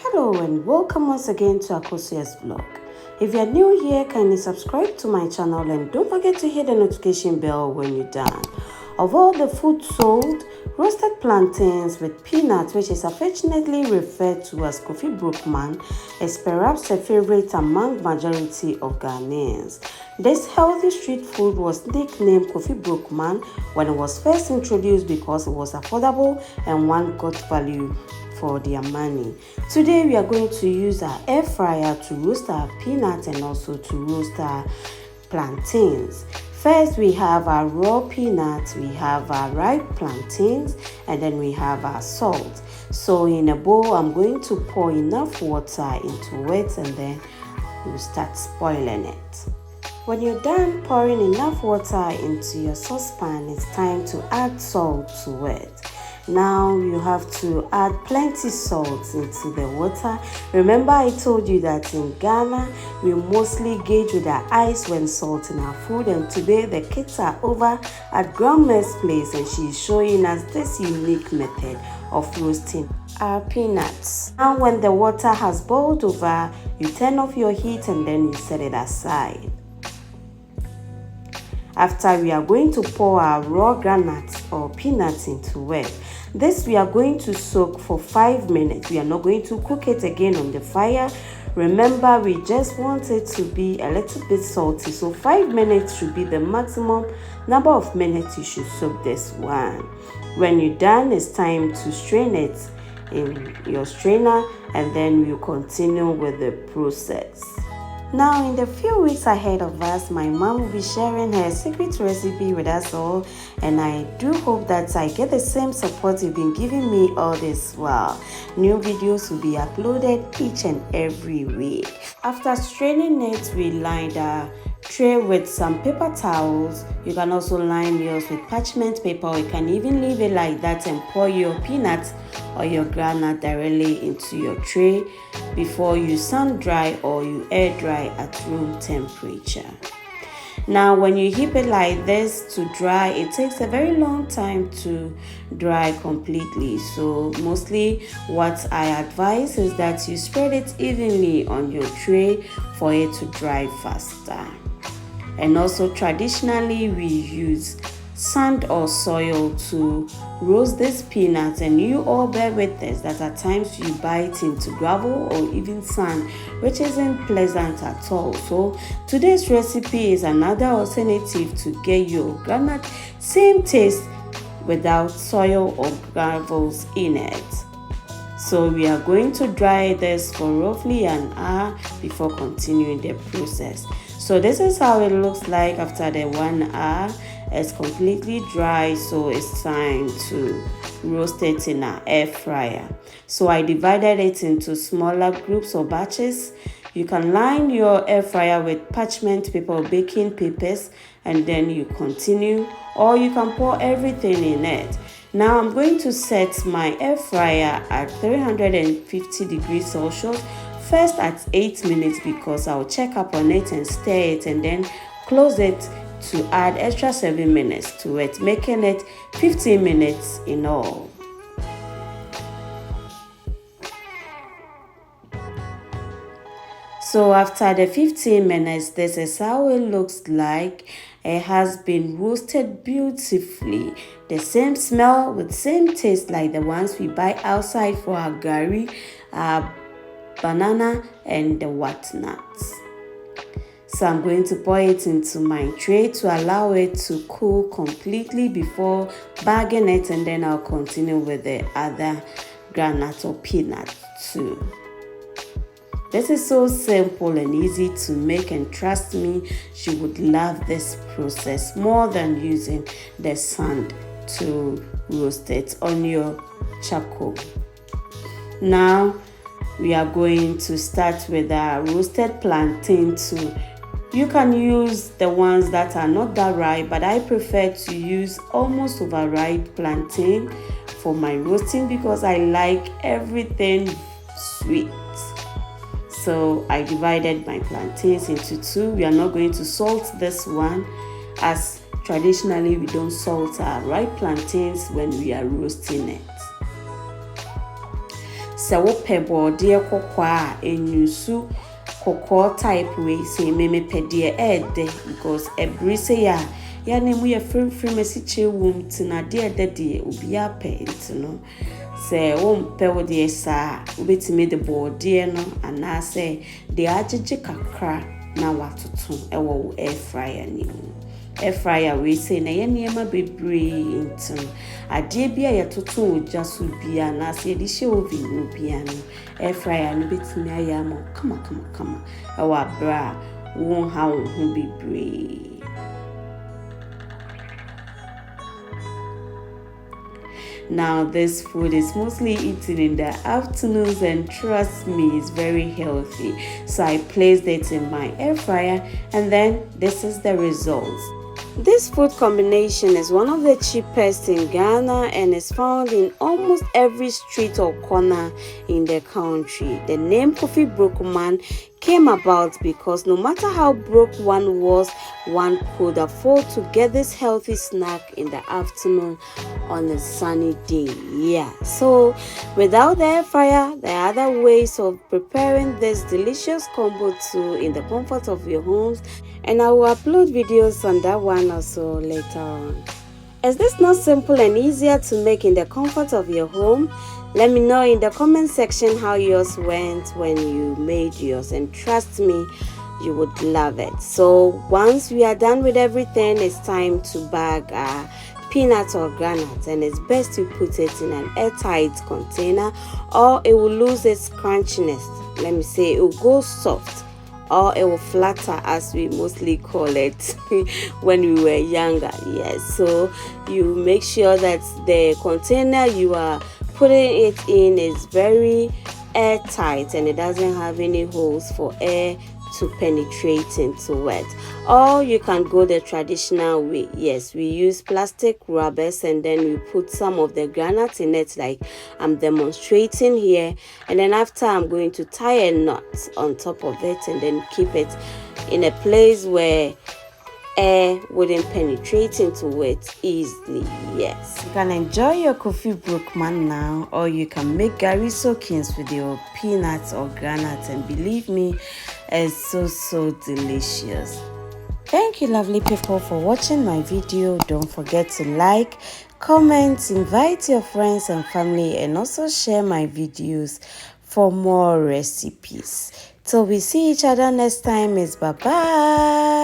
Hello and welcome once again to Akosia's vlog. If you're new here, kindly subscribe to my channel and don't forget to hit the notification bell when you're done. Of all the food sold, roasted plantains with peanuts, which is affectionately referred to as Kofi Brookman, is perhaps a favorite among majority of Ghanaians. This healthy street food was nicknamed Kofi Brookman when it was first introduced because it was affordable and one got value for their money. Today we are going to use our air fryer to roast our peanuts and also to roast our plantains. First, we have our raw peanuts, we have our ripe plantains, and then we have our salt. So in a bowl, I'm going to pour enough water into it and then we'll start boiling it. When you're done pouring enough water into your saucepan, it's time to add salt to it. Now you have to add plenty salt into the water. Remember I told you that in Ghana, we mostly gauge with our eyes when salting our food, and today the kids are over at Grandma's place and she's showing us this unique method of roasting our peanuts. Now when the water has boiled over, you turn off your heat and then you set it aside. After, we are going to pour our raw granules or peanuts into it. This we are going to soak for 5 minutes. We are not going to cook it again on the fire. Remember, we just want it to be a little bit salty. So 5 minutes should be the maximum number of minutes you should soak this one. When you're done, it's time to strain it in your strainer and then you continue with the process. Now, in the few weeks ahead of us, my mom will be sharing her secret recipe with us all, and I do hope that I get the same support you've been giving me all this while. New videos will be uploaded each and every week. After straining it, we lined our tray with some paper towels. You can also line yours with parchment paper, or you can even leave it like that and pour your peanuts or your granite directly into your tray before you sun dry or you air dry at room temperature. Now when you heap it like this to dry, it takes a very long time to dry completely. So mostly what I advise is that you spread it evenly on your tray for it to dry faster. And also traditionally we use sand or soil to roast these peanuts, and you all bear with this that at times you bite into gravel or even sand, which isn't pleasant at all. So today's recipe is another alternative to get your granite same taste without soil or gravels in it. So we are going to dry this for roughly an hour before continuing the process. So this is how it looks like after the 1 hour. It's completely dry, so it's time to roast it in our air fryer. So I divided it into smaller groups or batches. You can line your air fryer with parchment paper or baking papers and then you continue, or you can pour everything in it. Now I'm going to set my air fryer at 350 degrees Celsius, first at 8 minutes because I'll check up on it and stir it and then close it to add extra 7 minutes to it, making it 15 minutes in all. So after the 15 minutes, this is how it looks like. It has been roasted beautifully. The same smell with same taste like the ones we buy outside for our gari, our banana and the whatnots. So I'm going to pour it into my tray to allow it to cool completely before bagging it, and then I'll continue with the other granite or peanut too. This is so simple and easy to make, and trust me, you would love this process more than using the sand to roast it on your charcoal. Now we are going to start with our roasted plantain too. You can use the ones that are not that ripe, but I prefer to use almost overripe plantain for my roasting because I like everything sweet. So I divided my plantains into two. We are not going to salt this one, as traditionally we don't salt our ripe plantains when we are roasting it. se wo pe bode kokwa enyusu kokko type we say me pe de because every say ya na mu ye free message wom tina de de obi ape ntino se wo mpe wo de sa obetime de bode no ana se de agege kakra na watoto ewo air fryer ni air fryer we say na ye niema bebre ntino ade bia ye toto oja so bia na se de hye oven no bia no air fryer no betime aya mo kama ewo abra won ha won ho bebre. Now this food is mostly eaten in the afternoons and trust me, it's very healthy. So I placed it in my air fryer and then this is the results. This food combination is one of the cheapest in Ghana and is found in almost every street or corner in the country. The name Kofi Brookman came about because no matter how broke one was, one could afford to get this healthy snack in the afternoon on a sunny day. Yeah, so without the air fryer, there are other ways of preparing this delicious combo too in the comfort of your homes, and I will upload videos on that one also later on. Is this not simple and easier to make in the comfort of your home? Let me know in the comment section how yours went when you made yours, and trust me, you would love it. So once we are done with everything, it's time to bag our peanuts or granules, and it's best to put it in an airtight container or it will lose its crunchiness. Let me say it will go soft or it will flatter, as we mostly call it when we were younger. Yes, so you make sure that the container you are putting it in is very airtight and it doesn't have any holes for air to penetrate into it. Or you can go the traditional way. Yes, we use plastic rubbers and then we put some of the granules in it like I'm demonstrating here, and then after I'm going to tie a knot on top of it and then keep it in a place where air wouldn't penetrate into it easily. Yes, you can enjoy your Kofi Brookman now, or you can make Gary soakings with your peanuts or granules, and believe me, it's so delicious. Thank you lovely people for watching my video. Don't forget to like, comment, invite your friends and family, and also share my videos for more recipes. Till we see each other next time, is bye bye.